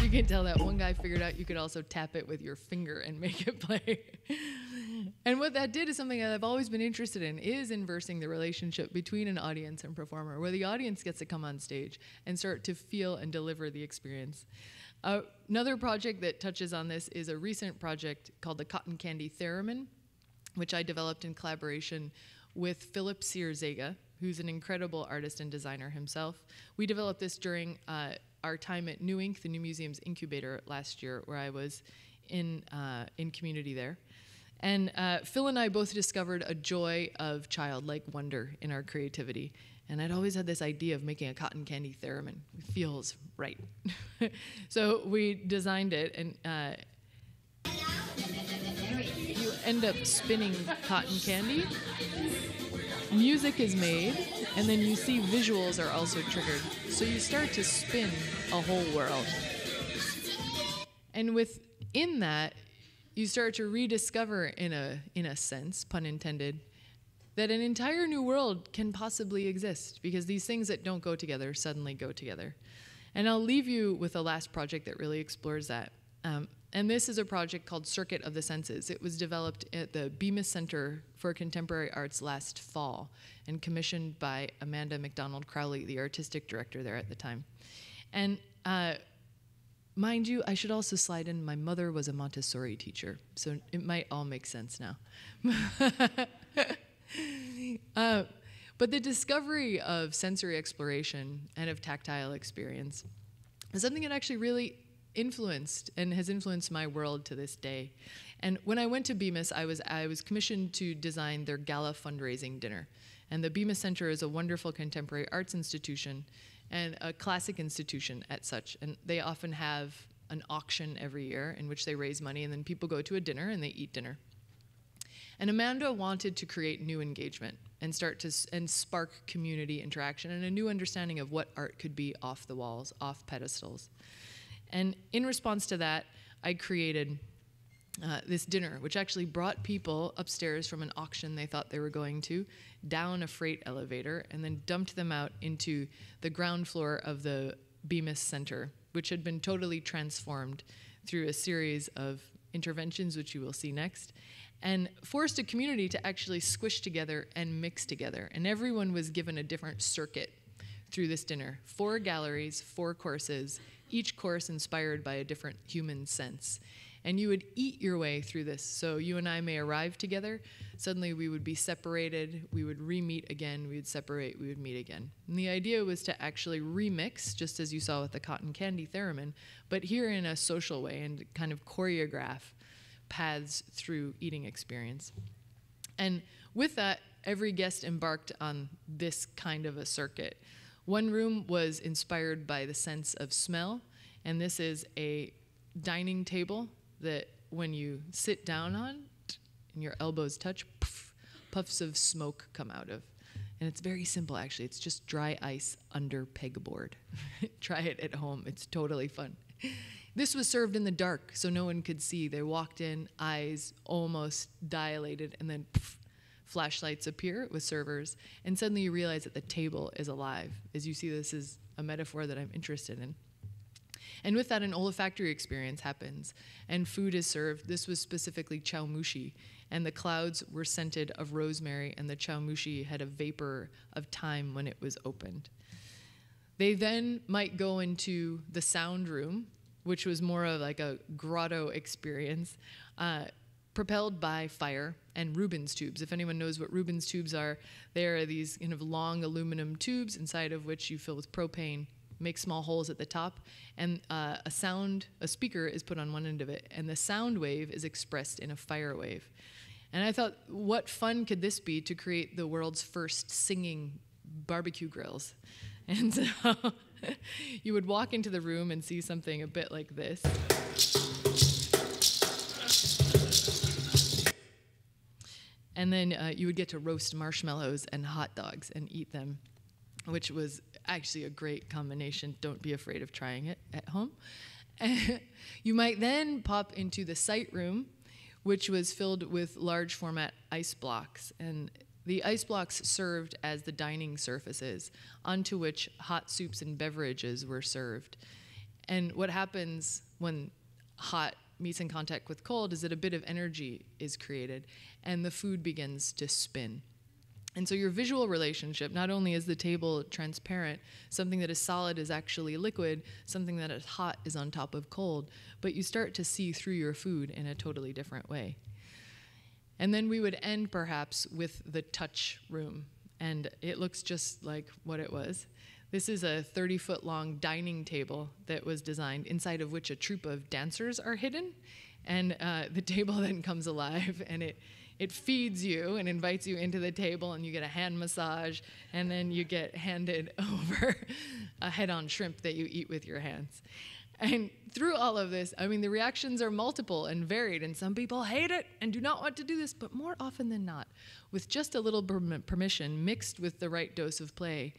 You can tell that one guy figured out you could also tap it with your finger and make it play. And what that did is something that I've always been interested in, is inversing the relationship between an audience and performer, where the audience gets to come on stage and start to feel and deliver the experience. Another project that touches on this is a recent project called the Cotton Candy Theremin, which I developed in collaboration with Philip Sears-Zega, who's an incredible artist and designer himself. We developed this during our time at New Ink, the New Museum's incubator last year, where I was in community there. And Phil and I both discovered a joy of childlike wonder in our creativity. And I'd always had this idea of making a cotton candy theremin. It feels right. So we designed it, and you end up spinning cotton candy. Music is made, and then you see visuals are also triggered. So you start to spin a whole world. And within that, you start to rediscover, in a sense, pun intended, that an entire new world can possibly exist, because these things that don't go together suddenly go together. And I'll leave you with a last project that really explores that. And this is a project called Circuit of the Senses. It was developed at the Bemis Center for Contemporary Arts last fall and commissioned by Amanda McDonald Crowley, the artistic director there at the time. And mind you, I should also slide in, my mother was a Montessori teacher, so it might all make sense now. But the discovery of sensory exploration and of tactile experience is something that actually really influenced and has influenced my world to this day. And when I went to Bemis, I was commissioned to design their gala fundraising dinner. And the Bemis Center is a wonderful contemporary arts institution and a classic institution at such. And they often have an auction every year in which they raise money, and then people go to a dinner and they eat dinner. And Amanda wanted to create new engagement and spark community interaction and a new understanding of what art could be off the walls, off pedestals. And in response to that, I created this dinner, which actually brought people upstairs from an auction they thought they were going to, down a freight elevator, and then dumped them out into the ground floor of the Bemis Center, which had been totally transformed through a series of interventions, which you will see next, and forced a community to actually squish together and mix together. And everyone was given a different circuit through this dinner. 4 galleries, 4 courses, each course inspired by a different human sense. And you would eat your way through this. So you and I may arrive together, suddenly we would be separated, we would re-meet again, we would separate, we would meet again. And the idea was to actually remix, just as you saw with the Cotton Candy Theremin, but here in a social way, and kind of choreograph paths through eating experience. And with that, every guest embarked on this kind of a circuit. One room was inspired by the sense of smell, and this is a dining table that when you sit down on and your elbows touch, puffs of smoke come out of. And it's very simple, actually. It's just dry ice under pegboard. Try it at home. It's totally fun. This was served in the dark, so no one could see. They walked in, eyes almost dilated, and then flashlights appear with servers, and suddenly you realize that the table is alive. As you see, this is a metaphor that I'm interested in. And with that, an olfactory experience happens, and food is served. This was specifically chaumushi, and the clouds were scented of rosemary, and the chaumushi had a vapor of time when it was opened. They then might go into the sound room, which was more of like a grotto experience, propelled by fire and Rubens tubes. If anyone knows what Rubens tubes are, they are these kind of long aluminum tubes inside of which you fill with propane, make small holes at the top, and a speaker is put on one end of it, and the sound wave is expressed in a fire wave. And I thought, what fun could this be to create the world's first singing barbecue grills? And so you would walk into the room and see something a bit like this. And then you would get to roast marshmallows and hot dogs and eat them, which was actually a great combination. Don't be afraid of trying it at home. You might then pop into the sight room, which was filled with large format ice blocks. And the ice blocks served as the dining surfaces onto which hot soups and beverages were served. And what happens when hot meets in contact with cold is that a bit of energy is created and the food begins to spin. And so your visual relationship, not only is the table transparent, something that is solid is actually liquid, something that is hot is on top of cold, but you start to see through your food in a totally different way. And then we would end perhaps with the touch room, and it looks just like what it was. This is a 30-foot long dining table that was designed, inside of which a troupe of dancers are hidden. And the table then comes alive, and it feeds you and invites you into the table, and you get a hand massage, and then you get handed over a head-on shrimp that you eat with your hands. And through all of this, I mean, the reactions are multiple and varied, and some people hate it and do not want to do this, but more often than not, with just a little permission mixed with the right dose of play,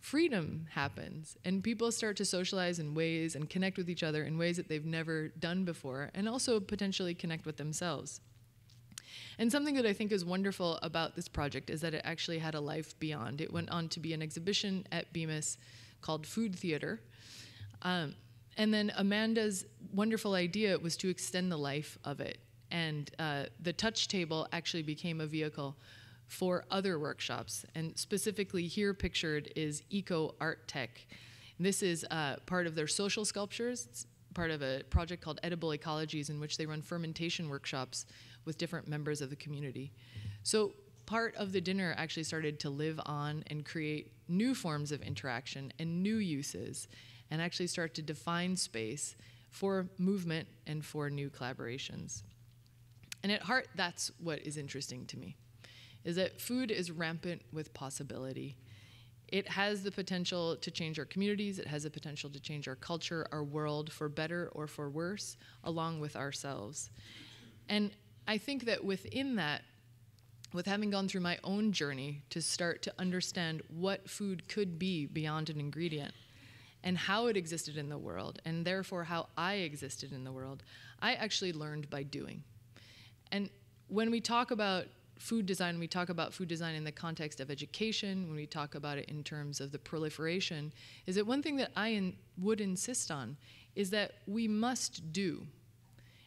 freedom happens, and people start to socialize in ways and connect with each other in ways that they've never done before, and also potentially connect with themselves. And something that I think is wonderful about this project is that it actually had a life beyond. It went on to be an exhibition at Bemis called Food Theater. And then Amanda's wonderful idea was to extend the life of it. And the touch table actually became a vehicle for other workshops. And specifically here pictured is Eco Art Tech. This is part of their social sculptures. It's part of a project called Edible Ecologies, in which they run fermentation workshops with different members of the community. So part of the dinner actually started to live on and create new forms of interaction and new uses, and actually start to define space for movement and for new collaborations. And at heart, that's what is interesting to me, is that food is rampant with possibility. It has the potential to change our communities, it has the potential to change our culture, our world, for better or for worse, along with ourselves. And I think that within that, with having gone through my own journey to start to understand what food could be beyond an ingredient, and how it existed in the world, and therefore how I existed in the world, I actually learned by doing. And when we talk about food design, we talk about food design in the context of education, when we talk about it in terms of the proliferation, is that one thing that I would insist on is that we must do,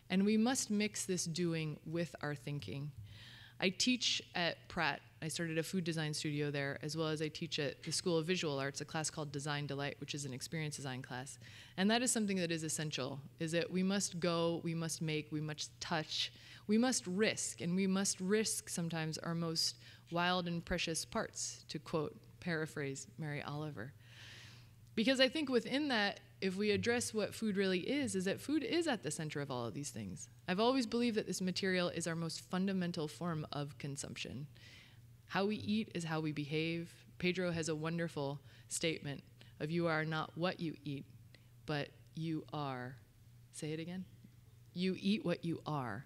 and we must mix this doing with our thinking. I teach at Pratt. I started a food design studio there, as well as I teach at the School of Visual Arts, a class called Design Delight, which is an experience design class. And that is something that is essential, is that we must go, we must make, we must touch, we must risk, and we must risk sometimes our most wild and precious parts, to quote, paraphrase Mary Oliver. Because I think within that, if we address what food really is that food is at the center of all of these things. I've always believed that this material is our most fundamental form of consumption. How we eat is how we behave. Pedro has a wonderful statement of you are not what you eat, but you are. Say it again. You eat what you are.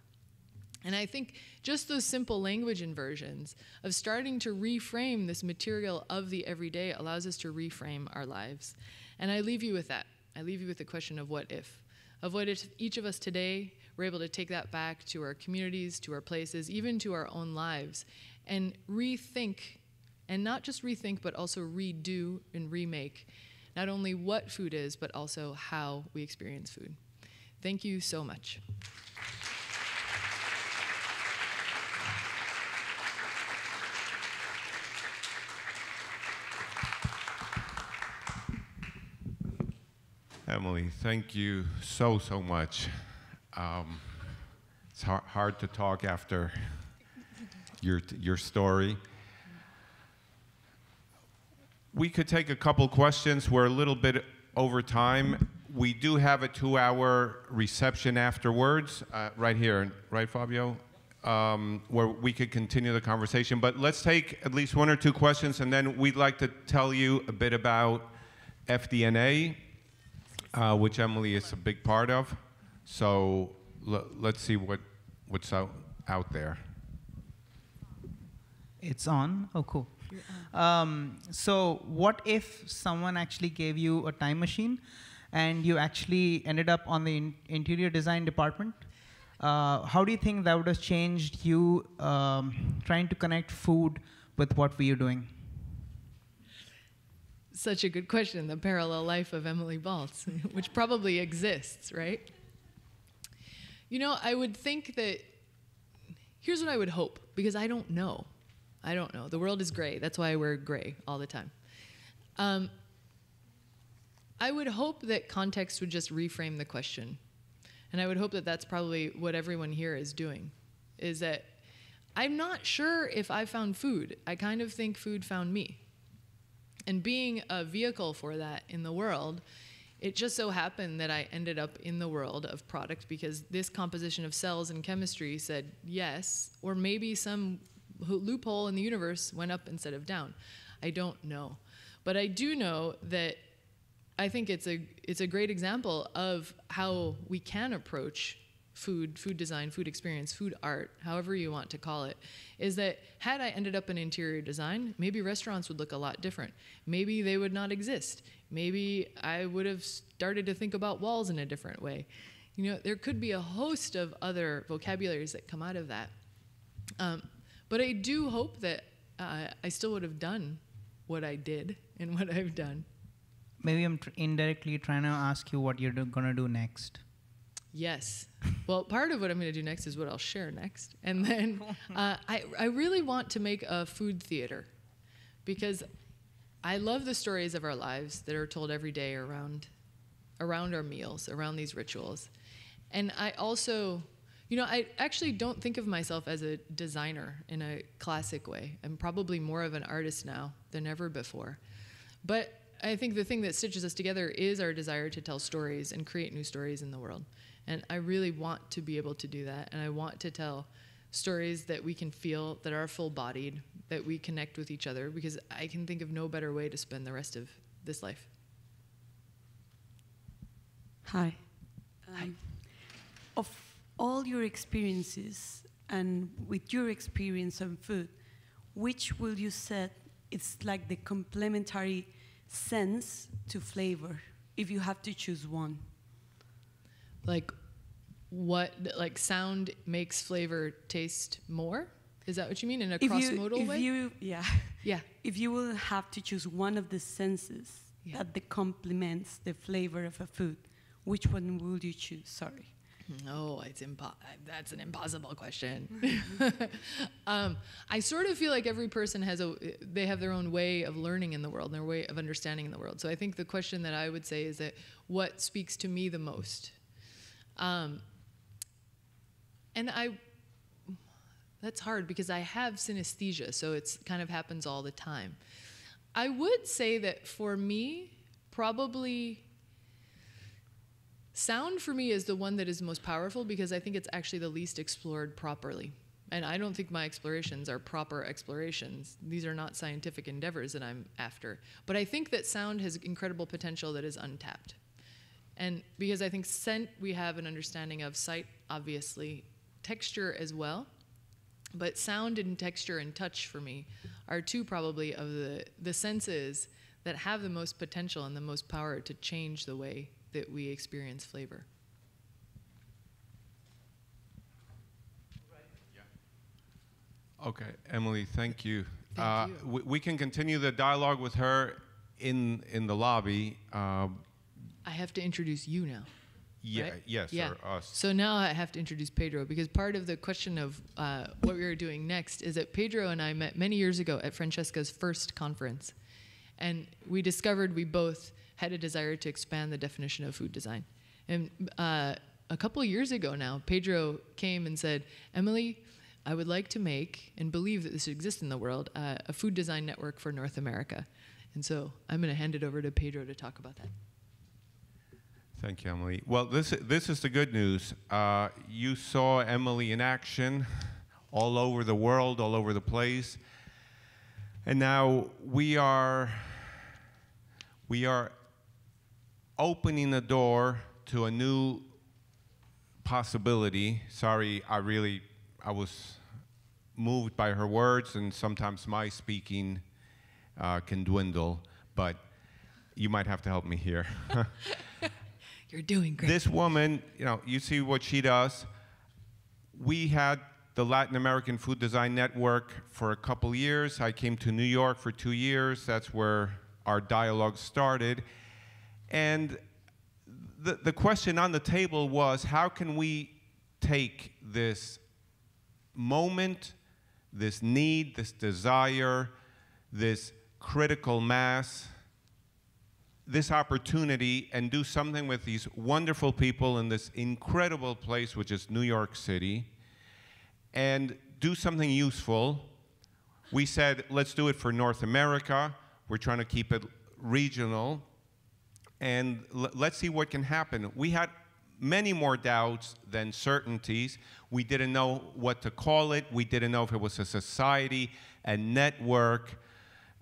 And I think just those simple language inversions of starting to reframe this material of the everyday allows us to reframe our lives. And I leave you with that. I leave you with the question of what if each of us today were able to take that back to our communities, to our places, even to our own lives, and rethink, and not just rethink, but also redo and remake not only what food is, but also how we experience food. Thank you so much.
Emily, thank you so much. It's hard to talk after your story. We could take a couple questions. We're a little bit over time. We do have a 2-hour reception afterwards, right here, right, Fabio? Where we could continue the conversation. But let's take at least 1 or 2 questions, and then we'd like to tell you a bit about FDNA, which Emily is a big part of. So let's see what's out there.
It's on? Oh, cool. So what if someone actually gave you a time machine and you actually ended up on the interior design department? How do you think that would have changed you trying to connect food with what were you doing?
Such a good question, the parallel life of Emily Baltz, which probably exists, right? You know, I would think that, here's what I would hope, because I don't know. I don't know. The world is gray. That's why I wear gray all the time. I would hope that context would just reframe the question. And I would hope that that's probably what everyone here is doing, is that I'm not sure if I found food. I kind of think food found me. And being a vehicle for that in the world, it just so happened that I ended up in the world of product because this composition of cells and chemistry said yes, or maybe some loophole in the universe went up instead of down. I don't know. But I do know that I think it's a great example of how we can approach food design, food experience, food art, however you want to call it, is that had I ended up in interior design, maybe restaurants would look a lot different. Maybe they would not exist. Maybe I would have started to think about walls in a different way. You know, there could be a host of other vocabularies that come out of that. But I do hope that I still would have done what I did and what I've done.
Maybe I'm indirectly trying to ask you what you're going to do next.
Yes. Well, part of what I'm going to do next is what I'll share next. And then I really want to make a food theater because I love the stories of our lives that are told every day around our meals, around these rituals. And I also, you know, I actually don't think of myself as a designer in a classic way. I'm probably more of an artist now than ever before. But I think the thing that stitches us together is our desire to tell stories and create new stories in the world. And I really want to be able to do that. And I want to tell stories that we can feel, that are full-bodied, that we connect with each other, because I can think of no better way to spend the rest of this life.
Hi. Of all your experiences, and with your experience on food, which will you say it's like the complementary sense to flavor, if you have to choose one?
Like what, like sound makes flavor taste more? Is that what you mean in a cross-modal way?
Yeah.
Yeah.
If you will have to choose one of the senses that complements the flavor of a food, which one would you choose? Sorry.
No, that's an impossible question. I sort of feel like every person they have their own way of learning in the world, and their way of understanding in the world. So I think the question that I would say is that what speaks to me the most? And that's hard because I have synesthesia, so it's kind of happens all the time. I would say that for me, probably sound for me is the one that is most powerful because I think it's actually the least explored properly. And I don't think my explorations are proper explorations. These are not scientific endeavors that I'm after. But I think that sound has incredible potential that is untapped. And because I think scent, we have an understanding of, sight, obviously, texture as well. But sound and texture and touch for me are two probably of the senses that have the most potential and the most power to change the way that we experience flavor.
Okay, Emily, thank you.
Thank you.
We can continue the dialogue with her in the lobby.
I have to introduce you now.
Yeah,
right?
yes,
yeah.
or us.
So now I have to introduce Pedro because part of the question of what we were doing next is that Pedro and I met many years ago at Francesca's first conference. And we discovered we both had a desire to expand the definition of food design. And a couple of years ago now, Pedro came and said, Emily, I would like to make and believe that this exists in the world, a food design network for North America. And so I'm going to hand it over to Pedro to talk about that.
Thank you, Emily. Well, this is the good news. You saw Emily in action all over the world, all over the place. And now we are opening the door to a new possibility. Sorry, I was moved by her words, and sometimes my speaking can dwindle, but you might have to help me here.
You're doing great.
This woman, you know, you see what she does. We had the Latin American Food Design Network for a couple years. I came to New York for 2 years. That's where our dialogue started. And the question on the table was, how can we take this moment, this need, this desire, this critical mass, this opportunity, and do something with these wonderful people in this incredible place, which is New York City, and do something useful. We said, let's do it for North America. We're trying to keep it regional, and let's see what can happen. We had many more doubts than certainties. We didn't know what to call it. We didn't know if it was a society, a network,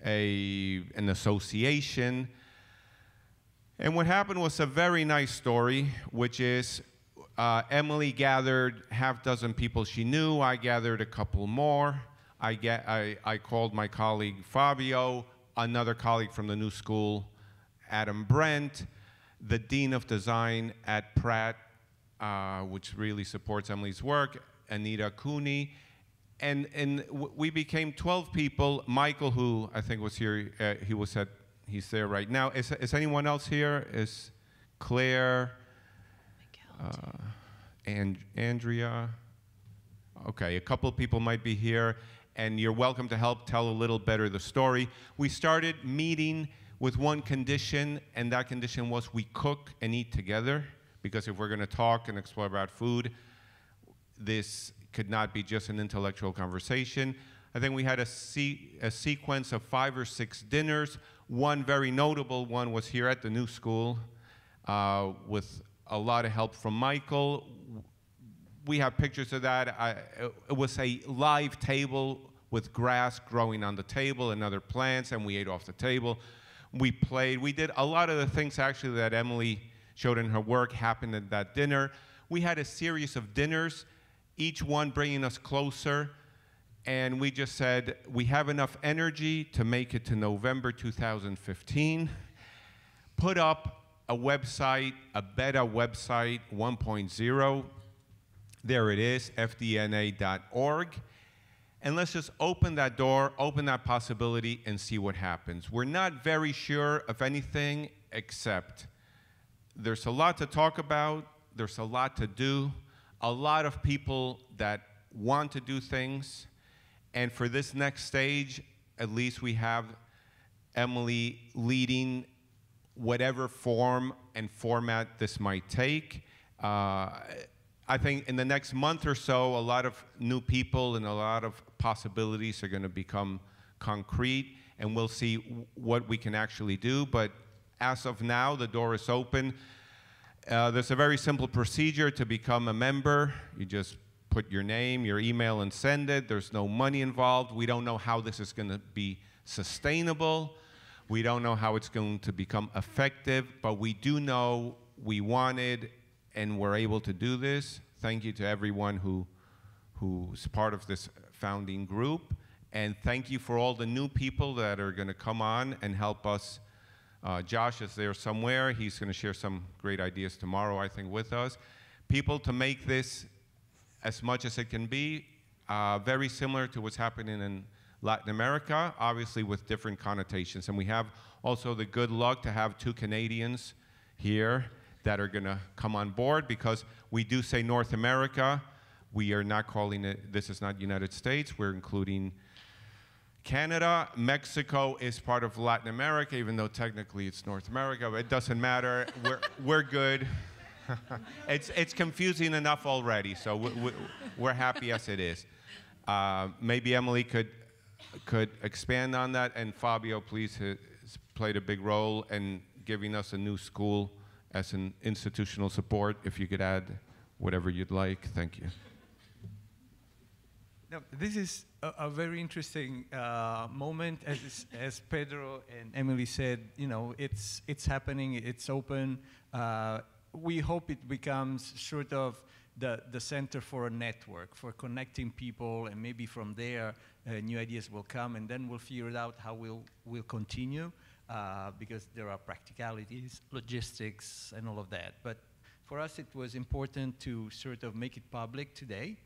an association. And what happened was a very nice story, which is Emily gathered half dozen people she knew. I gathered a couple more. I called my colleague Fabio, another colleague from the New School, Adam Brent, the Dean of Design at Pratt, which really supports Emily's work, Anita Cooney. And we became 12 people. Michael, who I think was here, he's there right now. Is anyone else here? Is Claire, and Andrea? Okay, a couple of people might be here, and you're welcome to help tell a little better the story. We started meeting with one condition, and that condition was we cook and eat together, because if we're going to talk and explore about food, this could not be just an intellectual conversation. I think we had a sequence of 5 or 6 dinners. One very notable one was here at the New School with a lot of help from Michael. We have pictures of that. It was a live table with grass growing on the table and other plants, and we ate off the table. We played. We did a lot of the things actually that Emily showed in her work happened at that dinner. We had a series of dinners, each one bringing us closer. And we just said, we have enough energy to make it to November 2015. Put up a website, a beta website 1.0. There it is, fdna.org. And let's just open that door, open that possibility, and see what happens. We're not very sure of anything, except there's a lot to talk about, there's a lot to do, a lot of people that want to do things. And for this next stage, at least we have Emily leading whatever form and format this might take. I think in the next month or so, a lot of new people and a lot of possibilities are going to become concrete, and we'll see what we can actually do. But as of now, the door is open. There's a very simple procedure to become a member. You just put your name, your email, and send it. There's no money involved. We don't know how this is going to be sustainable. We don't know how it's going to become effective, but we do know we wanted and we're able to do this. Thank you to everyone who's part of this founding group. And thank you for all the new people that are going to come on and help us. Josh is there somewhere. He's going to share some great ideas tomorrow, I think, with us. People to make this as much as it can be, very similar to what's happening in Latin America, obviously with different connotations. And we have also the good luck to have 2 Canadians here that are going to come on board, because we do say North America. We are not calling it, this is not United States. We're including Canada. Mexico is part of Latin America, even though technically it's North America, but it doesn't matter. We're good. It's confusing enough already, so we're happy as it is. Maybe Emily could expand on that, and Fabio, please, has played a big role in giving us a New School as an institutional support. If you could add whatever you'd like. Thank you.
No, this is a very interesting moment. As Pedro and Emily said, you know, it's happening, it's open. We hope it becomes sort of the center for a network, for connecting people, and maybe from there new ideas will come, and then we'll figure it out how we'll continue, because there are practicalities, logistics, and all of that. But for us, it was important to sort of make it public today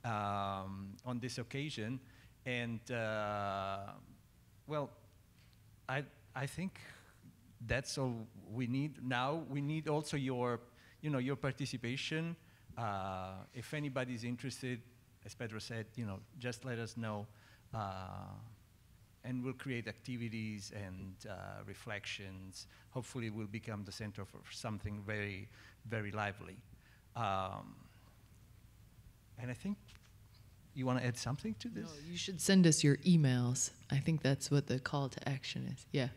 on this occasion, and well, I think that's all we need now. We need also your participation. If anybody's interested, as Pedro said, just let us know, and we'll create activities and reflections. Hopefully, we'll become the center for something very, very lively. And I think you want to add something to this?
No, you should send us your emails. I think that's what the call to action is. Yeah.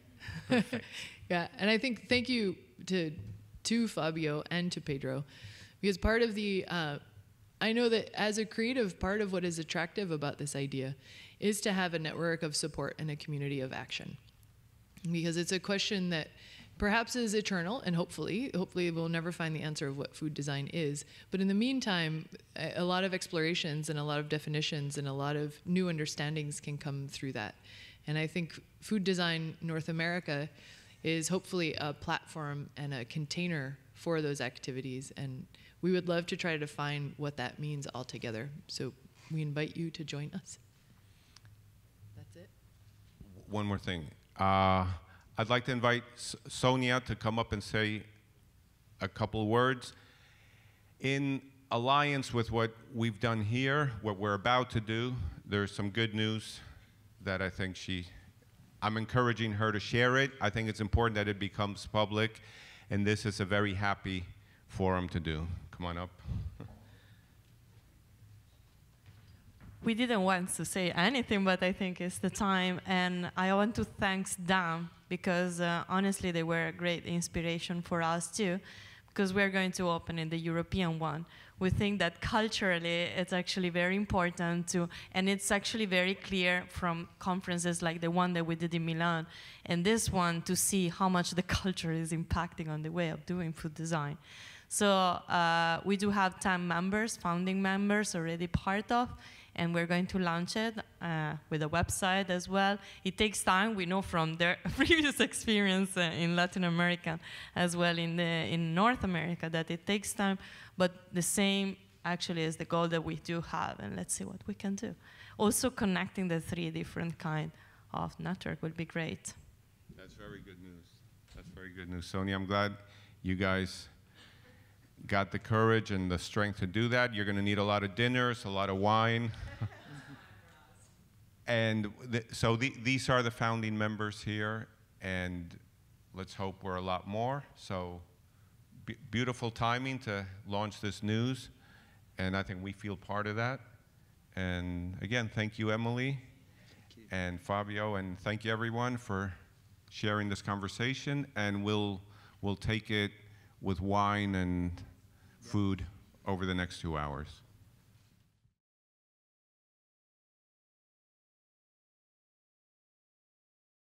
Perfect.
Yeah, and I think thank you to Fabio and to Pedro, because part of the, I know that as a creative, part of what is attractive about this idea is to have a network of support and a community of action, because it's a question that perhaps is eternal, and hopefully we'll never find the answer of what food design is. But in the meantime, a lot of explorations and a lot of definitions and a lot of new understandings can come through that. And I think Food Design North America is hopefully a platform and a container for those activities. And we would love to try to define what that means altogether. So we invite you to join us. That's it.
One more thing. I'd like to invite Sonia to come up and say a couple words. In alliance with what we've done here, what we're about to do, there's some good news that I think I'm encouraging her to share it. I think it's important that it becomes public, and this is a very happy forum to do. Come on up.
We didn't want to say anything, but I think it's the time, and I want to thank them, because honestly they were a great inspiration for us too, because we're going to open in the European one. We think that culturally it's actually very important to, and it's actually very clear from conferences like the one that we did in Milan, and this one, to see how much the culture is impacting on the way of doing food design. So we do have 10 members, founding members already part of, and we're going to launch it with a website as well. It takes time. We know from their previous experience in Latin America as well in North America that it takes time, but the same actually is the goal that we do have, and let's see what we can do. Also connecting the 3 different kind of network would be great.
That's very good news. That's very good news. Sonia, I'm glad you guys got the courage and the strength to do that. You're going to need a lot of dinners, a lot of wine. And so these are the founding members here, and let's hope we're a lot more. So beautiful timing to launch this news, and I think we feel part of that. And again, thank you, Emily, and Fabio, and thank you everyone for sharing this conversation, and we'll take it with wine and food over the next 2 hours.